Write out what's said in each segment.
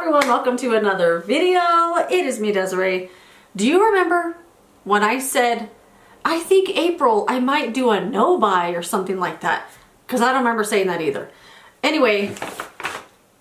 everyone, welcome to another video. It is me, Desiree. Do you remember when I said, I think April I might do a no buy or something like that? Because I don't remember saying that either. Anyway,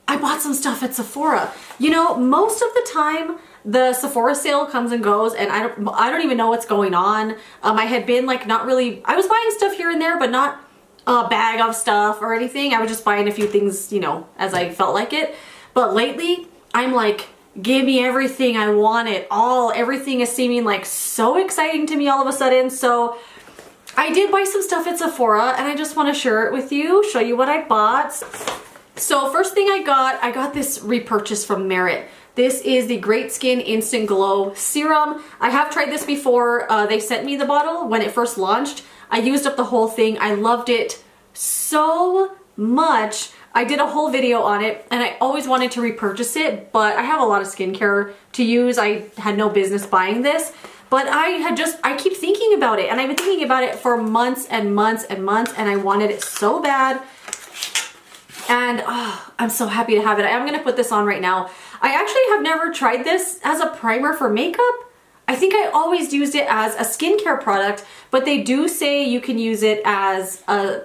I bought some stuff at Sephora. You know, most of the time the Sephora sale comes and goes and I don't even know what's going on. I had been like not really, I was buying stuff here and there, but not a bag of stuff or anything. I was just buying a few things, you know, as I felt like it. But lately, I'm like, give me everything, I want it all. Everything is seeming like so exciting to me all of a sudden. So I did buy some stuff at Sephora and I just want to share it with you, show you what I bought. So first thing I got this Repurchase from Merit. This is the Great Skin Instant Glow Serum. I have tried this before. They sent me the bottle when it first launched. I used up the whole thing. I loved it so much. I did a whole video on it and I always wanted to repurchase it, but I have a lot of skincare to use. I had no business buying this, but I keep thinking about it and I've been thinking about it for months and months and months and I wanted it so bad. And I'm so happy to have it. I'm gonna put this on right now. I actually have never tried this as a primer for makeup. I think I always used it as a skincare product, but they do say you can use it as a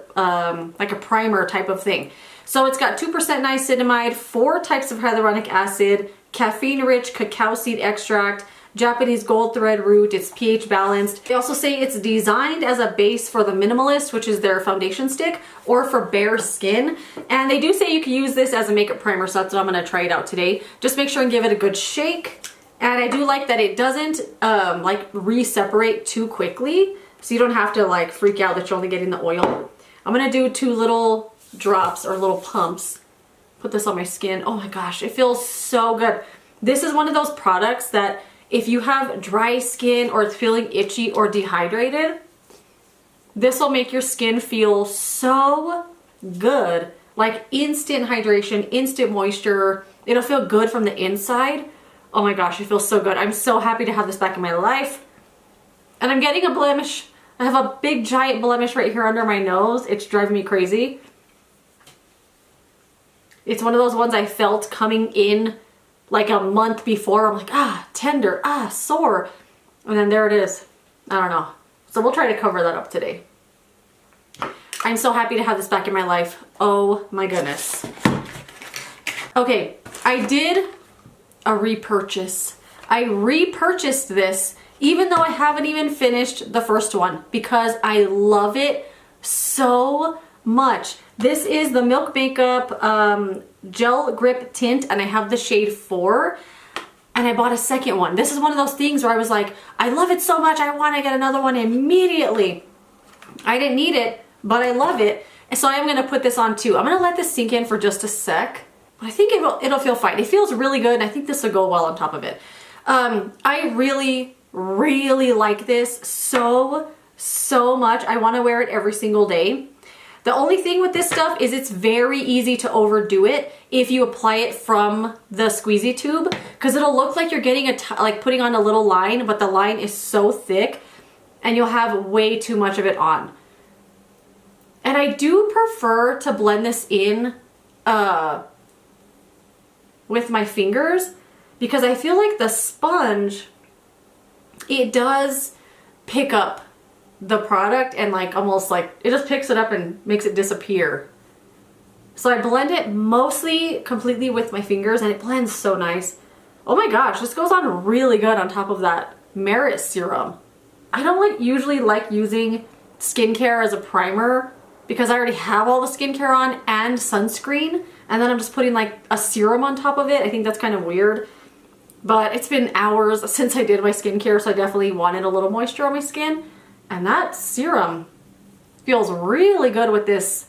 like a primer type of thing. So it's got 2% niacinamide, 4 types of hyaluronic acid, caffeine-rich cacao seed extract, Japanese gold thread root, it's pH balanced. They also say it's designed as a base for the minimalist, which is their foundation stick, or for bare skin. And they do say you can use this as a makeup primer, so that's what I'm gonna try it out today. Just make sure and give it a good shake. And I do like that it doesn't like re-separate too quickly, so you don't have to like freak out that you're only getting the oil. I'm gonna do 2 little drops or little pumps. Put this on my skin. Oh my gosh, it feels so good. This is one of those products that if you have dry skin or it's feeling itchy or dehydrated, this will make your skin feel so good. Like instant hydration, instant moisture. It'll feel good from the inside. Oh my gosh, it feels so good. I'm so happy to have this back in my life. And I'm getting a blemish. I have a big giant blemish right here under my nose. It's driving me crazy. It's one of those ones I felt coming in like a month before. I'm like, tender, sore. And then there it is. I don't know. So we'll try to cover that up today. I'm so happy to have this back in my life. Oh my goodness. Okay, I did a repurchase. I repurchased this even though I haven't even finished the first one because I love it so much. This is the Milk Makeup Gel Grip Tint and I have the shade 4 and I bought a second one. This is one of those things where I was like, I love it so much, I want to get another one immediately. I didn't need it, but I love it. And so I'm going to put this on too. I'm going to let this sink in for just a sec, but I think it'll feel fine. It feels really good and I think this will go well on top of it. I really, really like this so much. I want to wear it every single day. The only thing with this stuff is it's very easy to overdo it if you apply it from the squeezy tube because it'll look like you're getting like putting on a little line, but the line is so thick and you'll have way too much of it on. And I do prefer to blend this in with my fingers because I feel like the sponge, it does pick up the product and like almost like it just picks it up and makes it disappear. So I blend it mostly completely with my fingers and it blends so nice. Oh my gosh, this goes on really good on top of that Merit serum. I don't usually like using skincare as a primer because I already have all the skincare on and sunscreen and then I'm just putting like a serum on top of it. I think that's kind of weird. But it's been hours since I did my skincare, so I definitely wanted a little moisture on my skin. And that serum feels really good with this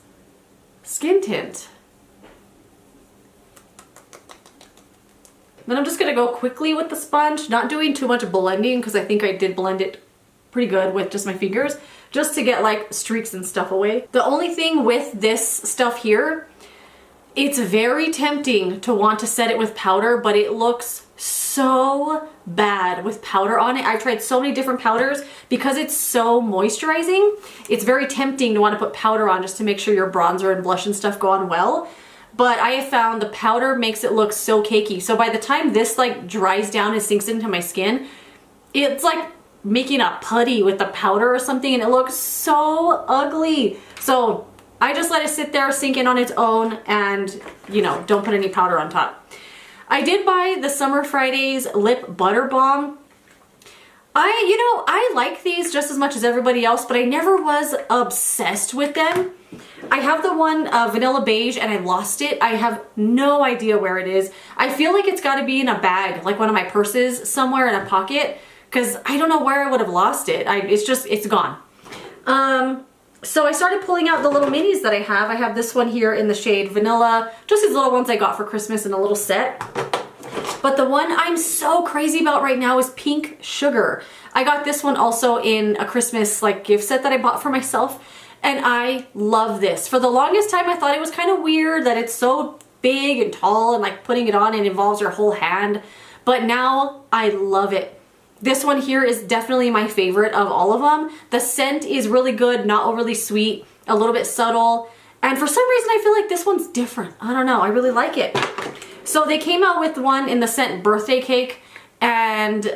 skin tint. Then I'm just going to go quickly with the sponge, not doing too much blending because I think I did blend it pretty good with just my fingers, just to get like streaks and stuff away. The only thing with this stuff here, it's very tempting to want to set it with powder, but it looks so bad with powder on it. I've tried so many different powders because it's so moisturizing. It's very tempting to want to put powder on just to make sure your bronzer and blush and stuff go on well. but I have found the powder makes it look so cakey. So by the time this like dries down and sinks into my skin, it's like making a putty with the powder or something, and it looks so ugly. So I just let it sit there, sink in on its own, and you know, don't put any powder on top. I did buy the Summer Fridays Lip Butter Balm. I like these just as much as everybody else, but I never was obsessed with them. I have the one Vanilla Beige and I lost it. I have no idea where it is. I feel like it's got to be in a bag, like one of my purses somewhere in a pocket, because I don't know where I would have lost it. It's gone. So I started pulling out the little minis that I have. I have this one here in the shade Vanilla, just these little ones I got for Christmas in a little set. But the one I'm so crazy about right now is Pink Sugar. I got this one also in a Christmas like gift set that I bought for myself, and I love this. For the longest time I thought it was kind of weird that it's so big and tall, and like putting it on it involves your whole hand, but now I love it. This one here is definitely my favorite of all of them. The scent is really good, not overly sweet, a little bit subtle, and for some reason I feel like this one's different. I don't know, I really like it. So they came out with one in the scent Birthday Cake, and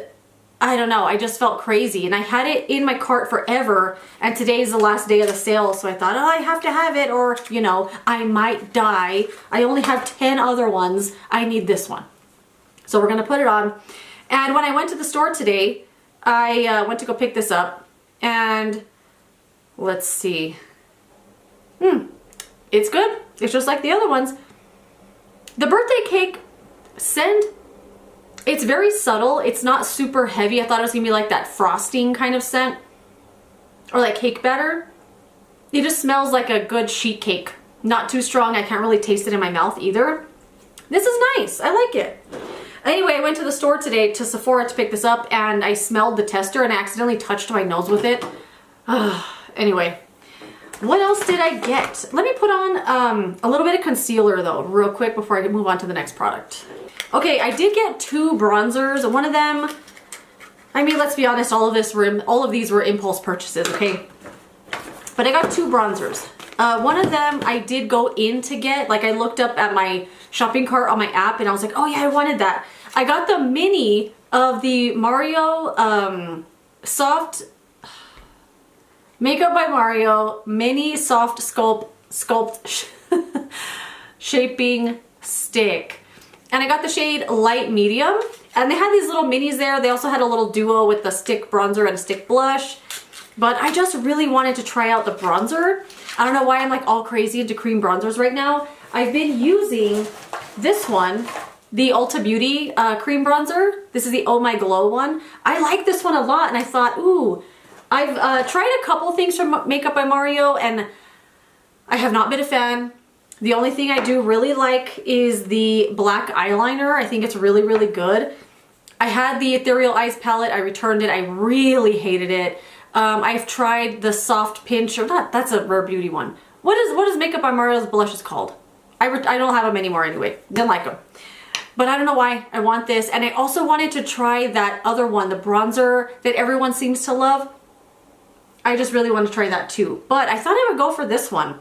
I don't know, I just felt crazy, and I had it in my cart forever, and today is the last day of the sale, so I thought, oh, I have to have it, or you know, I might die. I only have 10 other ones. I need this one. So we're gonna put it on. And when I went to the store today, I went to go pick this up, and let's see. It's good. It's just like the other ones. The Birthday Cake scent, it's very subtle. It's not super heavy. I thought it was gonna be like that frosting kind of scent, or like cake batter. It just smells like a good sheet cake. Not too strong. I can't really taste it in my mouth either. This is nice. I like it. Anyway, I went to the store today to Sephora to pick this up, and I smelled the tester and I accidentally touched my nose with it. Anyway, what else did I get? Let me put on a little bit of concealer though, real quick before I move on to the next product. Okay, I did get 2 bronzers. One of them, I mean, let's be honest, all of these were impulse purchases, okay? But I got 2 bronzers. One of them I did go in to get, like I looked up at my shopping cart on my app and I was like, oh yeah, I wanted that. I got the mini of the Mario soft Makeup by Mario mini soft sculpt shaping stick. And I got the shade light medium, and they had these little minis there. They also had a little duo with the stick bronzer and a stick blush. But I just really wanted to try out the bronzer. I don't know why I'm like all crazy into cream bronzers right now. I've been using this one, the Ulta Beauty cream bronzer. This is the Oh My Glow one. I like this one a lot, and I thought, ooh, I've tried a couple things from Makeup by Mario, and I have not been a fan. The only thing I do really like is the black eyeliner. I think it's really, really good. I had the Ethereal Eyes palette. I returned it. I really hated it. I've tried the Soft Pinch, or not, that's a Rare Beauty one. What is Makeup by Mario's blushes called? I don't have them anymore anyway. Didn't like them. But I don't know why. I want this. And I also wanted to try that other one, the bronzer that everyone seems to love. I just really want to try that too. But I thought I would go for this one.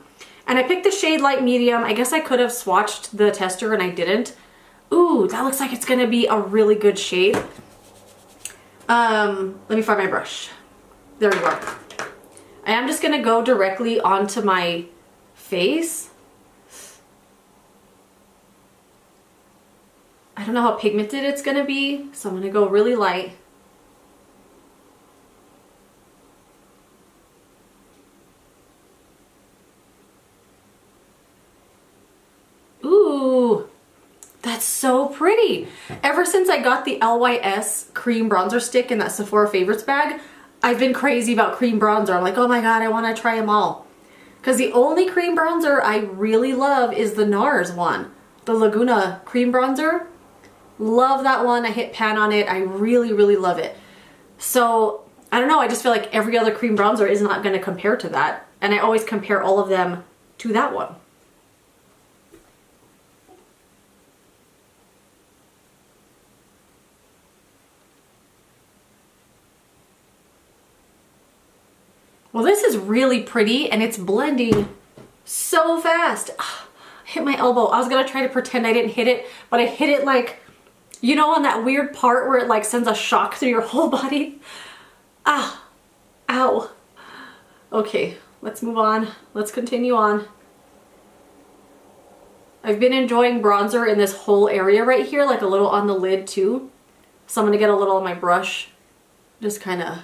And I picked the shade light medium. I guess I could have swatched the tester and I didn't. Ooh, that looks like it's gonna be a really good shade. Let me find my brush. There we go. I am just gonna go directly onto my face. I don't know how pigmented it's gonna be, so I'm gonna go really light. Ooh, that's so pretty. Ever since I got the LYS cream bronzer stick in that Sephora favorites bag, I've been crazy about cream bronzer. I'm like, oh my god, I want to try them all. Because the only cream bronzer I really love is the NARS one. The Laguna cream bronzer. Love that one. I hit pan on it. I really, really love it. So, I don't know. I just feel like every other cream bronzer is not going to compare to that. And I always compare all of them to that one. Well, this is really pretty and it's blending so fast. I hit my elbow. I was gonna try to pretend I didn't hit it, but I hit it like, you know, on that weird part where it like sends a shock through your whole body. Ah, ow. Okay, let's move on. Let's continue on. I've been enjoying bronzer in this whole area right here, like a little on the lid too. So I'm gonna get a little on my brush. Just kind of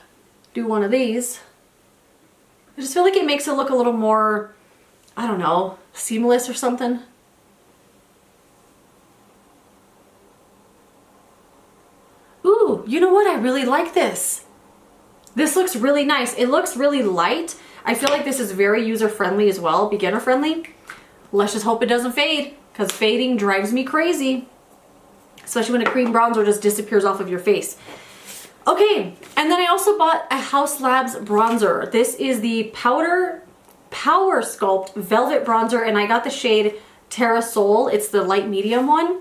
do one of these. I just feel like it makes it look a little more, I don't know, seamless or something. Ooh, you know what? I really like this. This looks really nice. It looks really light. I feel like this is very user-friendly as well, beginner-friendly. Let's just hope it doesn't fade, because fading drives me crazy. Especially when a cream bronzer just disappears off of your face. Okay, and then I also bought a Haus Labs bronzer. This is the Power Sculpt Velvet Bronzer, and I got the shade Terra Soul. It's the light medium one.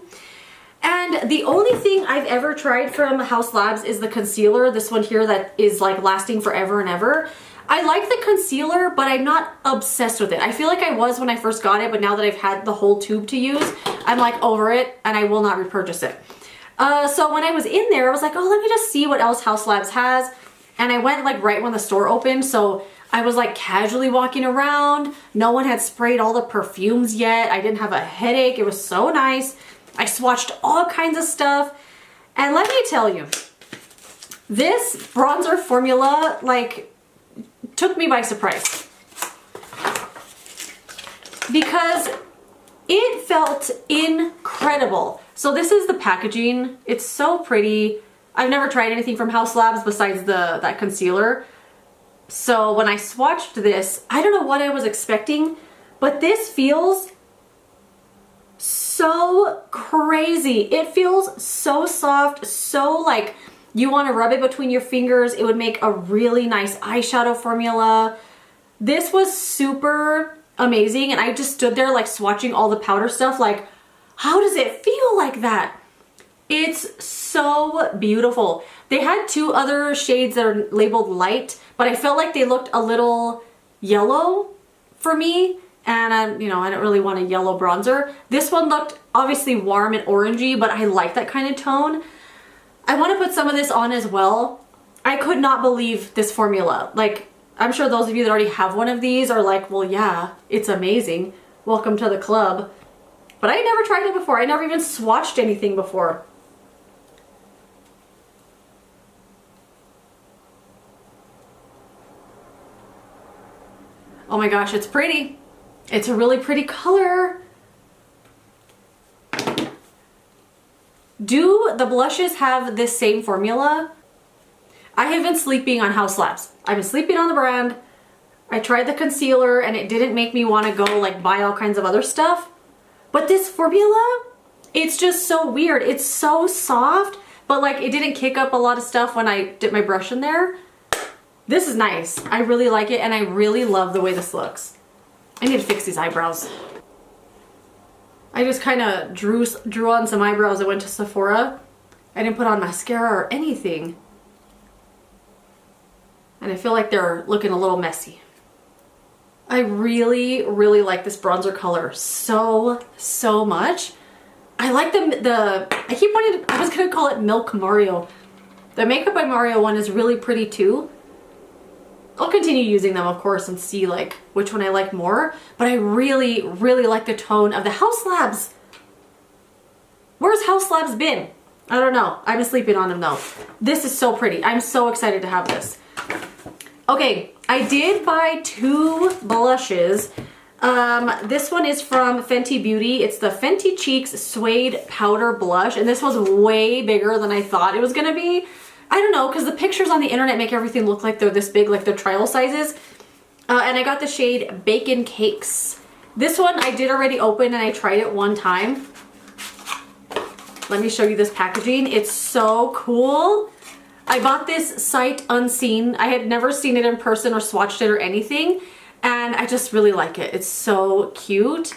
And the only thing I've ever tried from Haus Labs is the concealer, this one here that is like lasting forever and ever. I like the concealer, but I'm not obsessed with it. I feel like I was when I first got it, but now that I've had the whole tube to use, I'm like over it and I will not repurchase it. So when I was in there, I was like, oh, let me just see what else Haus Labs has. And I went like right when the store opened, so I was like casually walking around. No one had sprayed all the perfumes yet. I didn't have a headache. It was so nice. I swatched all kinds of stuff. And let me tell you, this bronzer formula like took me by surprise. Because it felt incredible. So this is the packaging. It's so pretty. I've never tried anything from Haus Labs besides that concealer. So when I swatched this, I don't know what I was expecting, but this feels so crazy. It feels so soft, so like you want to rub it between your fingers. It would make a really nice eyeshadow formula. This was super amazing, and I just stood there like swatching all the powder stuff like, how does it feel like that? It's so beautiful. They had two other shades that are labeled light, but I felt like they looked a little yellow for me, and you know, I don't really want a yellow bronzer. This one looked obviously warm and orangey, but I like that kind of tone. I want to put some of this on as well. I could not believe this formula. Like, I'm sure those of you that already have one of these are like, well, yeah, it's amazing. Welcome to the club. But I never tried it before. I never even swatched anything before. Oh my gosh, it's pretty. It's a really pretty color. Do the blushes have this same formula? I have been sleeping on Haus Labs. I've been sleeping on the brand. I tried the concealer and it didn't make me want to go like buy all kinds of other stuff. But this formula, it's just so weird. It's so soft, but like it didn't kick up a lot of stuff when I dipped my brush in there. This is nice. I really like it, and I really love the way this looks. I need to fix these eyebrows. I just kind of drew on some eyebrows. I went to Sephora. I didn't put on mascara or anything. And I feel like they're looking a little messy. I really, really like this bronzer color so much. I like I keep wanting to, I was gonna call it Milk Mario. The Makeup by Mario one is really pretty too. I'll continue using them, of course, and see like which one I like more, but I really, really like the tone of the Haus Labs. Where's Haus Labs been? I don't know. I've been sleeping on them though. This is so pretty. I'm so excited to have this. Okay, I did buy two blushes. This one is from Fenty Beauty. It's the Fenty Cheeks Suede Powder Blush, and this was way bigger than I thought it was gonna be. I don't know, because the pictures on the internet make everything look like they're this big, like they're trial sizes. And I got the shade Bacon Cakes. This one I did already open and I tried it one time. Let me show you this packaging. It's so cool. I bought this sight unseen. I had never seen it in person or swatched it or anything. And I just really like it. It's so cute.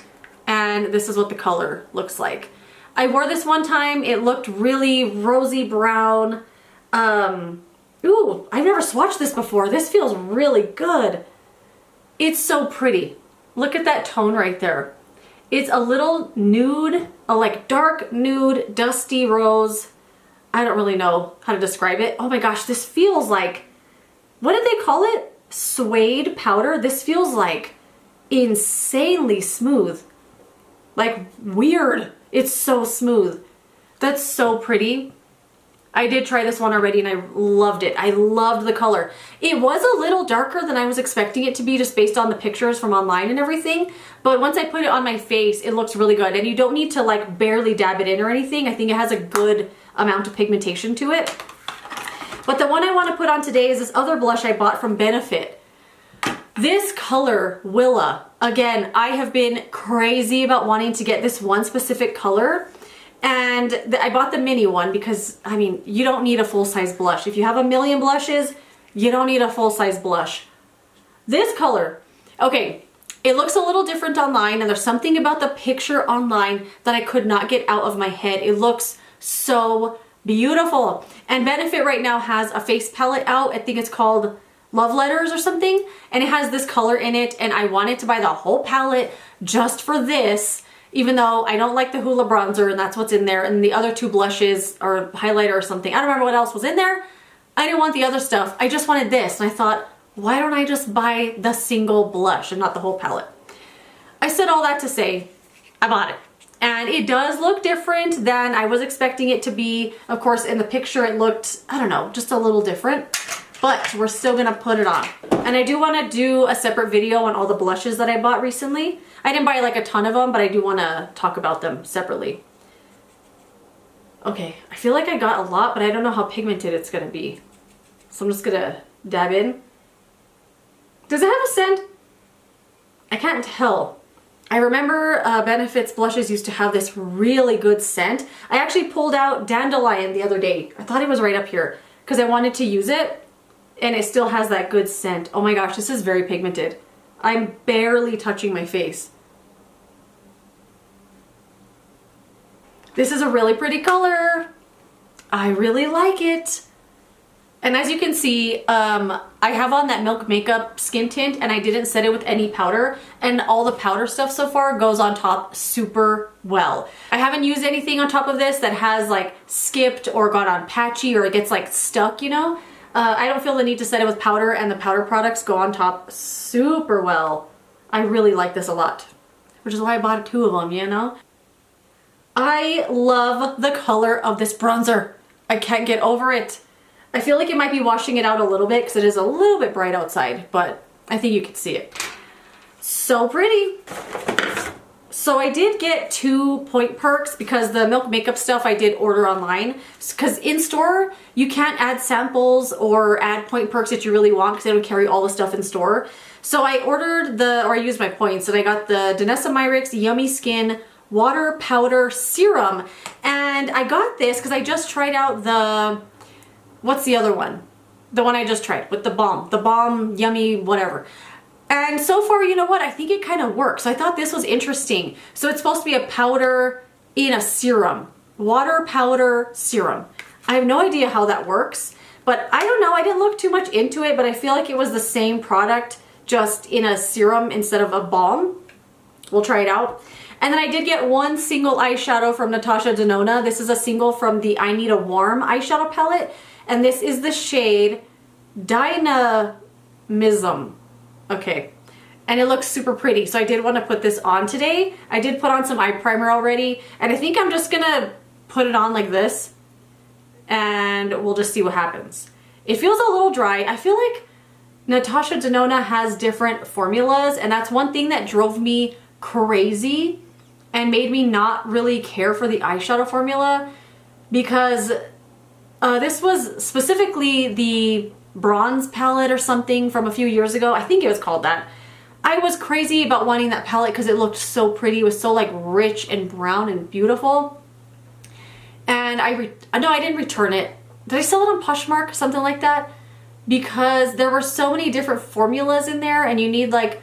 And this is what the color looks like. I wore this one time. It looked really rosy brown. Ooh, I've never swatched this before. This feels really good. It's so pretty. Look at that tone right there. It's a little nude, a like dark nude, dusty rose. I don't really know how to describe it. Oh my gosh, this feels like, what did they call it? Suede powder? This feels like insanely smooth. Like weird. It's so smooth. That's so pretty. I did try this one already and I loved it. I loved the color. It was a little darker than I was expecting it to be just based on the pictures from online and everything. But once I put it on my face, it looks really good. And you don't need to like barely dab it in or anything. I think it has a good amount of pigmentation to it. But the one I want to put on today is this other blush I bought from Benefit. This color, Willa. Again, I have been crazy about wanting to get this one specific color. And I bought the mini one because, I mean, you don't need a full-size blush. If you have a million blushes, you don't need a full-size blush. This color, okay, it looks a little different online, and there's something about the picture online that I could not get out of my head. It looks so beautiful. And Benefit right now has a face palette out. I think it's called Love Letters or something. And it has this color in it, and I wanted to buy the whole palette just for this. Even though I don't like the Hoola bronzer and that's what's in there, and the other two blushes or highlighter or something. I don't remember what else was in there. I didn't want the other stuff. I just wanted this. And I thought, why don't I just buy the single blush and not the whole palette? I said all that to say, I bought it. And it does look different than I was expecting it to be. Of course, in the picture it looked, I don't know, just a little different. But we're still gonna put it on. And I do wanna do a separate video on all the blushes that I bought recently. I didn't buy like a ton of them, but I do wanna talk about them separately. Okay, I feel like I got a lot, but I don't know how pigmented it's gonna be. So I'm just gonna dab in. Does it have a scent? I can't tell. I remember Benefit's blushes used to have this really good scent. I actually pulled out Dandelion the other day. I thought it was right up here because I wanted to use it. And it still has that good scent. Oh my gosh, this is very pigmented. I'm barely touching my face. This is a really pretty color. I really like it. And as you can see, I have on that Milk Makeup skin tint and I didn't set it with any powder. And all the powder stuff so far goes on top super well. I haven't used anything on top of this that has like skipped or got on patchy or it gets like stuck, you know? I don't feel the need to set it with powder, and the powder products go on top super well. I really like this a lot, which is why I bought two of them, you know? I love the color of this bronzer. I can't get over it. I feel like it might be washing it out a little bit because it is a little bit bright outside, but I think you can see it. So pretty. So I did get 2 point perks because the Milk Makeup stuff I did order online. Because in store, you can't add samples or add point perks that you really want because they don't carry all the stuff in store. So I ordered I used my points and I got the Danessa Myricks Yummy Skin Water Powder Serum. And I got this because I just tried out the, what's the other one? The one I just tried with the balm. The balm Yummy whatever. And so far, you know what? I think it kind of works. So I thought this was interesting. So it's supposed to be a powder in a serum. Water powder serum. I have no idea how that works, but I don't know. I didn't look too much into it, but I feel like it was the same product, just in a serum instead of a balm. We'll try it out. And then I did get one single eyeshadow from Natasha Denona. This is a single from the I Need a Warm eyeshadow palette. And this is the shade Dynamism. Okay, and it looks super pretty, so I did want to put this on today. I did put on some eye primer already, and I think I'm just gonna put it on like this, and we'll just see what happens. It feels a little dry. I feel like Natasha Denona has different formulas, and that's one thing that drove me crazy and made me not really care for the eyeshadow formula, because this was specifically the bronze palette or something from a few years ago. I think it was called that. I was crazy about wanting that palette because it looked so pretty. It was so like rich and brown and beautiful. And I didn't return it. Did I sell it on Poshmark? Something like that? Because there were so many different formulas in there and you need like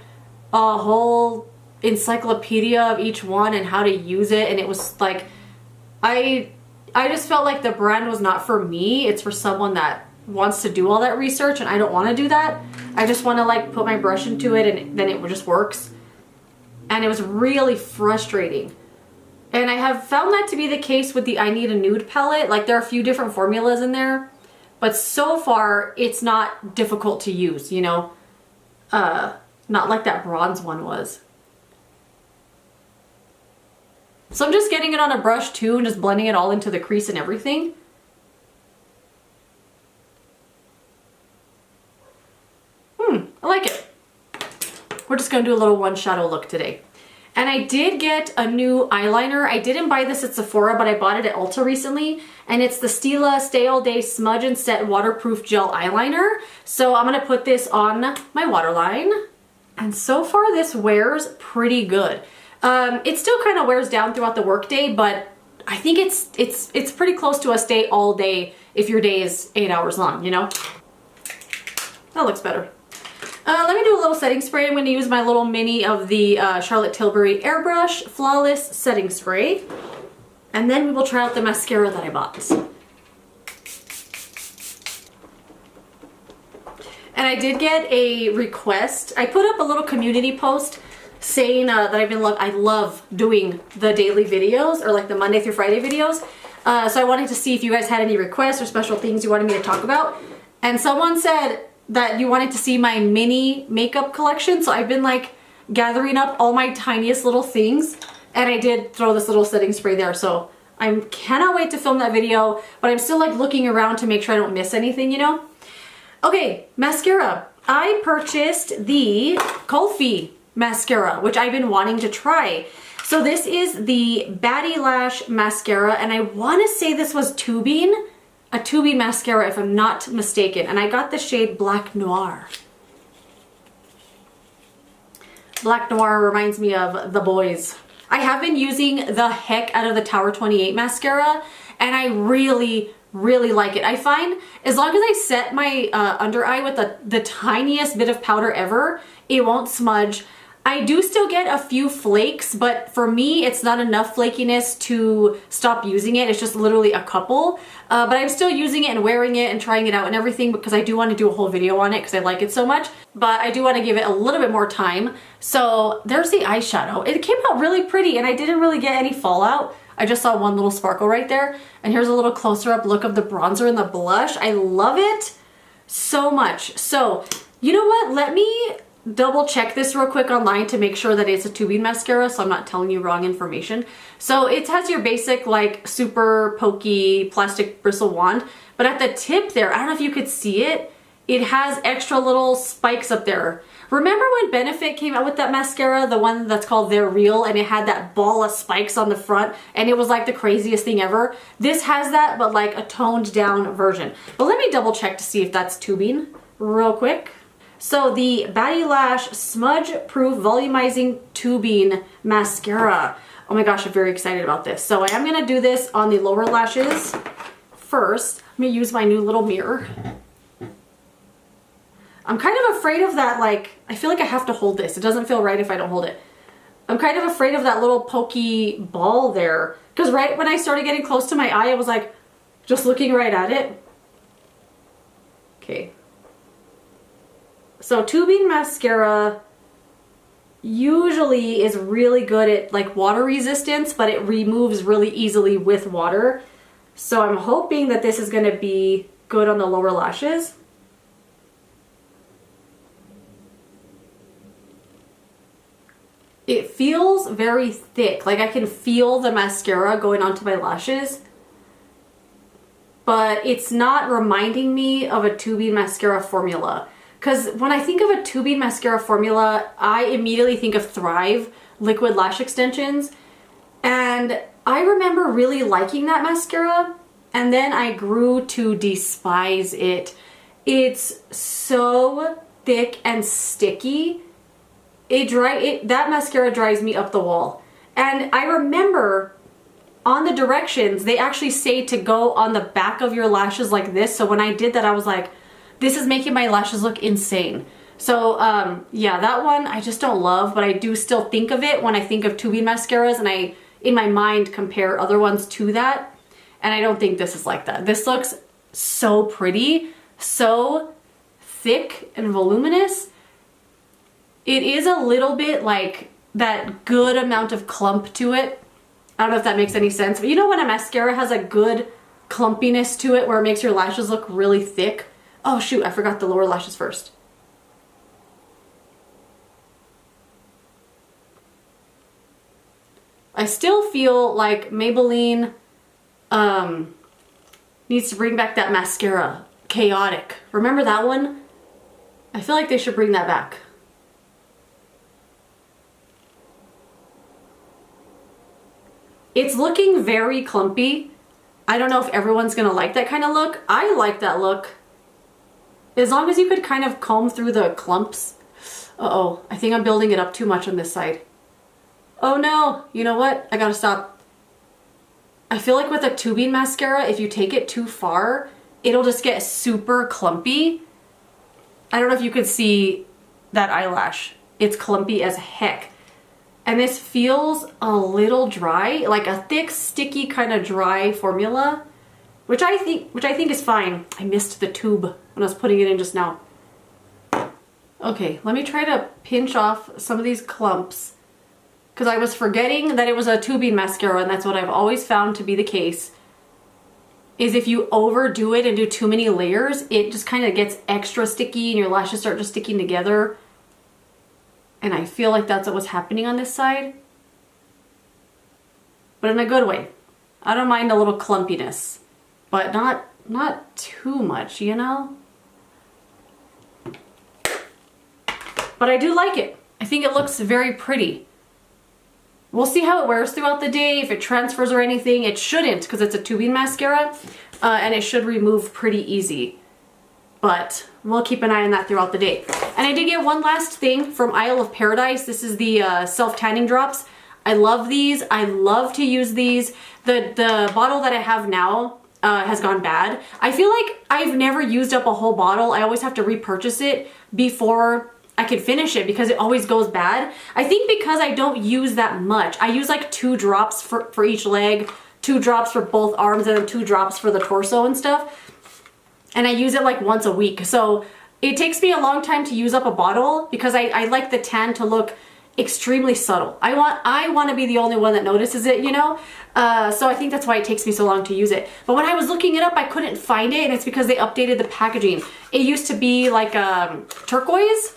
a whole encyclopedia of each one and how to use it. And it was like, I just felt like the brand was not for me. It's for someone that wants to do all that research, and I don't want to do that. I just want to like put my brush into it and then it just works. and it was really frustrating. And I have found that to be the case with the I Need a Nude palette. Like, there are a few different formulas in there, but so far it's not difficult to use, you know? Not like that bronze one was. So I'm just getting it on a brush too and just blending it all into the crease and everything. I like it. We're just gonna do a little one shadow look today. And I did get a new eyeliner. I didn't buy this at Sephora, but I bought it at Ulta recently. And it's the Stila Stay All Day Smudge and Set Waterproof Gel Eyeliner. So I'm gonna put this on my waterline. And so far this wears pretty good. It still kind of wears down throughout the workday, but I think it's pretty close to a stay all day if your day is 8 hours long, you know? That looks better. Let me do a little setting spray. I'm going to use my little mini of the Charlotte Tilbury Airbrush Flawless Setting Spray. And then we will try out the mascara that I bought. And I did get a request. I put up a little community post saying that I love doing the daily videos, or like the Monday through Friday videos. So I wanted to see if you guys had any requests or special things you wanted me to talk about. And someone said that you wanted to see my mini makeup collection. So I've been like gathering up all my tiniest little things, and I did throw this little setting spray there. So I cannot wait to film that video, but I'm still like looking around to make sure I don't miss anything, you know? Okay, mascara. I purchased the Kulfi mascara, which I've been wanting to try. So this is the Badi Lash mascara, and I want to say this was tubing. A tubing mascara, if I'm not mistaken. And I got the shade Black Noir. Black Noir reminds me of The Boys. I have been using the heck out of the Tower 28 mascara, and I really like it. I find as long as I set my under eye with the tiniest bit of powder ever, it won't smudge. I do still get a few flakes, but for me, it's not enough flakiness to stop using it. It's just literally a couple. But I'm still using it and wearing it and trying it out and everything, because I do want to do a whole video on it because I like it so much. But I do want to give it a little bit more time. So there's the eyeshadow. It came out really pretty, and I didn't really get any fallout. I just saw one little sparkle right there. And here's a little closer up look of the bronzer and the blush. I love it so much. So you know what? Let me double check this real quick online to make sure that it's a tubing mascara, so I'm not telling you wrong information. So it has your basic like super pokey plastic bristle wand, but at the tip there, I don't know if you could see it, it has extra little spikes up there. Remember when Benefit came out with that mascara, the one that's called They're Real, and it had that ball of spikes on the front, and it was like the craziest thing ever? This has that, but like a toned down version. But let me double check to see if that's tubing real quick. So the Badi Lash Smudge Proof Volumizing Tubing Mascara. Oh my gosh, I'm very excited about this. So I am gonna do this on the lower lashes first. I'm gonna use my new little mirror. I'm kind of afraid of that, like, I feel like I have to hold this. It doesn't feel right if I don't hold it. I'm kind of afraid of that little pokey ball there, because right when I started getting close to my eye, I was like, just looking right at it. Okay. So tubing mascara usually is really good at like water resistance, but it removes really easily with water. So I'm hoping that this is going to be good on the lower lashes. It feels very thick, like I can feel the mascara going onto my lashes, but it's not reminding me of a tubing mascara formula. Because when I think of a tubing mascara formula, I immediately think of Thrive liquid lash extensions. And I remember really liking that mascara, and then I grew to despise it. It's so thick and sticky. That mascara drives me up the wall. And I remember on the directions, they actually say to go on the back of your lashes like this. So when I did that, I was like, this is making my lashes look insane. So yeah, that one I just don't love, but I do still think of it when I think of tubing mascaras, and I, in my mind, compare other ones to that. And I don't think this is like that. This looks so pretty, so thick and voluminous. It is a little bit like that good amount of clump to it. I don't know if that makes any sense, but you know when a mascara has a good clumpiness to it where it makes your lashes look really thick? Oh shoot, I forgot the lower lashes first. I still feel like Maybelline needs to bring back that mascara, Chaotic. Remember that one? I feel like they should bring that back. It's looking very clumpy. I don't know if everyone's gonna like that kind of look. I like that look. As long as you could kind of comb through the clumps. Uh-oh, I think I'm building it up too much on this side. Oh no, you know what? I gotta stop. I feel like with a tubing mascara, if you take it too far, it'll just get super clumpy. I don't know if you could see that eyelash. It's clumpy as heck. And this feels a little dry, like a thick, sticky kind of dry formula, which I think is fine. I missed the tube when I was putting it in just now. Okay, let me try to pinch off some of these clumps because I was forgetting that it was a tubing mascara, and that's what I've always found to be the case. Is if you overdo it and do too many layers, it just kind of gets extra sticky and your lashes start just sticking together. And I feel like that's what was happening on this side. But in a good way. I don't mind a little clumpiness, but not too much, you know? But I do like it. I think it looks very pretty. We'll see how it wears throughout the day, if it transfers or anything. It shouldn't, because it's a tubing mascara, and it should remove pretty easy. But we'll keep an eye on that throughout the day. And I did get one last thing from Isle of Paradise. This is the self-tanning drops. I love these. I love to use these. The bottle that I have now has gone bad. I feel like I've never used up a whole bottle. I always have to repurchase it before I could finish it because it always goes bad. I think because I don't use that much. I use like 2 drops for each leg, 2 drops for both arms, and then 2 drops for the torso and stuff. And I use it like once a week. So it takes me a long time to use up a bottle because I like the tan to look extremely subtle. I want to be the only one that notices it, you know? So I think that's why it takes me so long to use it. But when I was looking it up, I couldn't find it, and it's because they updated the packaging. It used to be like turquoise,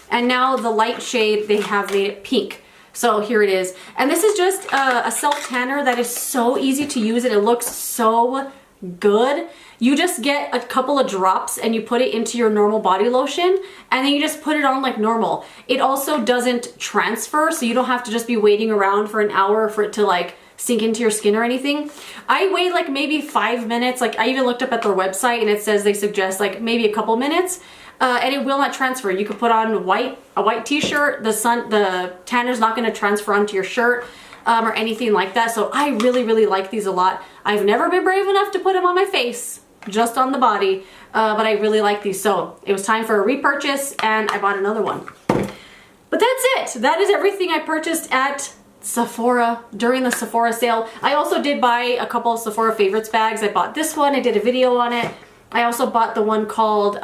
and now the light shade, they have made it pink. So here it is. And this is just a self-tanner that is so easy to use, and it looks so good. You just get a couple of drops and you put it into your normal body lotion, and then you just put it on like normal. It also doesn't transfer, so you don't have to just be waiting around for an hour for it to like sink into your skin or anything. I wait like maybe 5 minutes. Like I even looked up at their website and it says they suggest like maybe a couple minutes, and it will not transfer. You could put on a white t-shirt, the tanner's not going to transfer onto your shirt. Or anything like that. So I really like these a lot. I've never been brave enough to put them on my face, just on the body, but I really like these. So it was time for a repurchase, and I bought another one. But that's it. That is everything I purchased at Sephora during the Sephora sale. I also did buy a couple of Sephora favorites bags. I bought this one. I did a video on it. I also bought the one called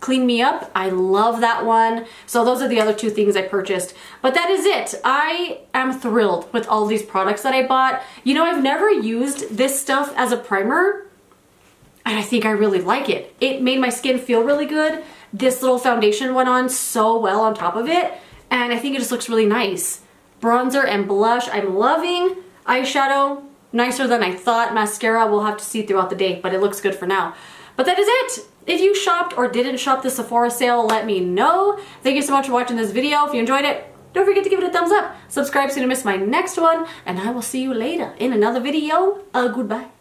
Clean Me Up. I love that one. So those are the other 2 things I purchased. But that is it. I am thrilled with all these products that I bought. You know, I've never used this stuff as a primer, and I think I really like it. It made my skin feel really good. This little foundation went on so well on top of it, and I think it just looks really nice. Bronzer and blush, I'm loving. Eyeshadow, nicer than I thought. Mascara, we'll have to see throughout the day, but it looks good for now. But that is it. If you shopped or didn't shop the Sephora sale, let me know. Thank you so much for watching this video. If you enjoyed it, don't forget to give it a thumbs up. Subscribe so you don't miss my next one, and I will see you later in another video. Goodbye.